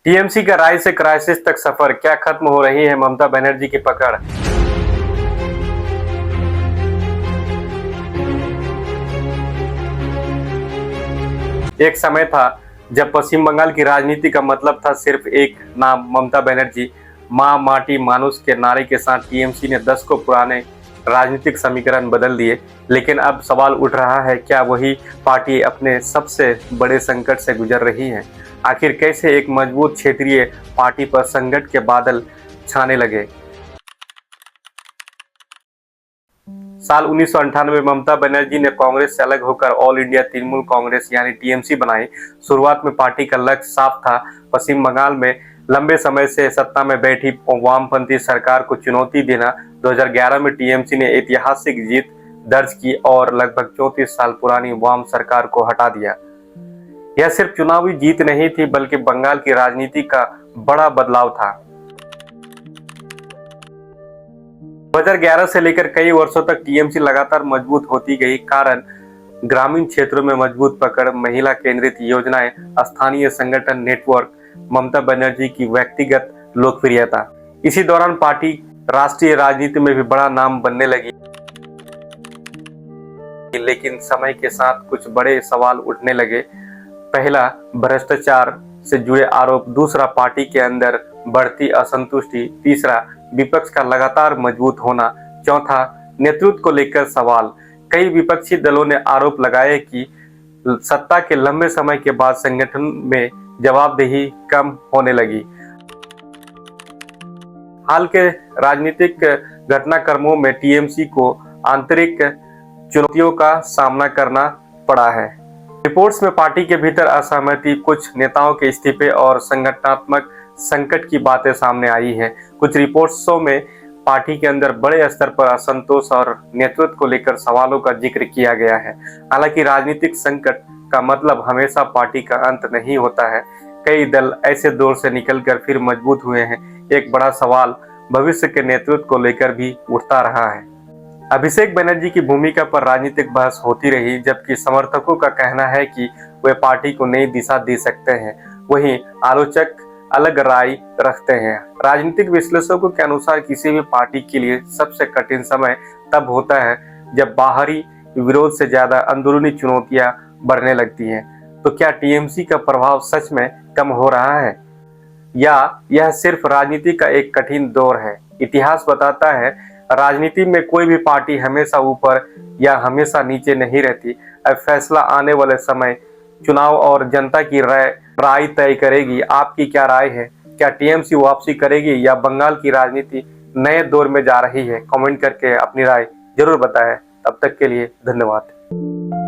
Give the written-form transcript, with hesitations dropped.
TMC का राय से crisis तक सफर, क्या खत्म हो रही है ममता बनर्जी की पकड़। एक समय था जब पश्चिम बंगाल की राजनीति का मतलब था सिर्फ एक नाम, ममता बनर्जी। मां माटी मानुष के नारे के साथ टीएमसी ने 10 को पुराने राजनीतिक समीकरण बदल दिए। लेकिन अब सवाल उठ रहा है, क्या वही पार्टी अपने सबसे बड़े संकट से गुजर रही है। आखिर कैसे एक मजबूत क्षेत्रीय पार्टी पर संकट के बादल छाने लगे। साल 1998 में ममता बनर्जी ने कांग्रेस से अलग होकर ऑल इंडिया तृणमूल कांग्रेस यानी टीएमसी बनाई। शुरुआत में पार्टी का लक्ष्य साफ था, पश्चिम बंगाल में लंबे समय से सत्ता में बैठी वामपंथी सरकार को चुनौती देना। 2011 में टीएमसी ने ऐतिहासिक जीत दर्ज की और लगभग 34 साल पुरानी वाम सरकार को हटा दिया। यह सिर्फ चुनावी जीत नहीं थी, बल्कि बंगाल की राजनीति का बड़ा बदलाव था। 2011 से लेकर कई वर्षों तक टीएमसी लगातार मजबूत होती गई। कारण ग्रामीण क्षेत्रों में मजबूत पकड़, महिला केंद्रित योजनाएं, स्थानीय संगठन नेटवर्क, ममता बनर्जी की व्यक्तिगत लोकप्रियता। इसी दौरान पार्टी राष्ट्रीय राजनीति में भी बड़ा नाम बनने लगी। लेकिन समय के साथ कुछ बड़े सवाल उठने लगे। पहला, भ्रष्टाचार से जुड़े आरोप। दूसरा, पार्टी के अंदर बढ़ती असंतुष्टि। तीसरा, विपक्ष का लगातार मजबूत होना। चौथा, नेतृत्व को लेकर सवाल। कई विपक्षी दलों ने आरोप लगाए कि सत्ता के लंबे समय के बाद संगठन में जवाबदेही कम होने लगी। हाल के राजनीतिक घटनाक्रमों में टीएमसी को आंतरिक चुनौतियों का सामना करना पड़ा है। रिपोर्ट्स में पार्टी के भीतर असहमति, कुछ नेताओं के इस्तीफे और संगठनात्मक संकट की बातें सामने आई हैं। कुछ रिपोर्ट्सों में पार्टी के अंदर बड़े स्तर पर असंतोष और नेतृत्व को लेकर सवालों का जिक्र किया गया है। हालांकि राजनीतिक संकट का मतलब हमेशा पार्टी का अंत नहीं होता है। कई दल ऐसे दौर से निकलकर फिर मजबूत हुए हैं। एक बड़ा सवाल भविष्य के नेतृत्व को लेकर भी उठता रहा है। अभिषेक बनर्जी की भूमिका पर राजनीतिक बहस होती रही, जबकि समर्थकों का कहना है कि वे पार्टी को नई दिशा दे सकते हैं। वहीं आलोचक अलग राय रखते हैं। राजनीतिक विश्लेषकों के अनुसार किसी भी पार्टी के लिए सबसे कठिन समय तब होता है जब बाहरी विरोध से ज्यादा अंदरूनी चुनौतियां बढ़ने लगती हैं। तो क्या टीएमसी का प्रभाव सच में कम हो रहा है, या यह सिर्फ राजनीति का एक कठिन दौर है। इतिहास बताता है, राजनीति में कोई भी पार्टी हमेशा ऊपर या हमेशा नीचे नहीं रहती। अब फैसला आने वाले समय, चुनाव और जनता की राय तय करेगी। आपकी क्या राय है? क्या टीएमसी वापसी करेगी या बंगाल की राजनीति नए दौर में जा रही है? कमेंट करके अपनी राय जरूर बताएं। तब तक के लिए धन्यवाद।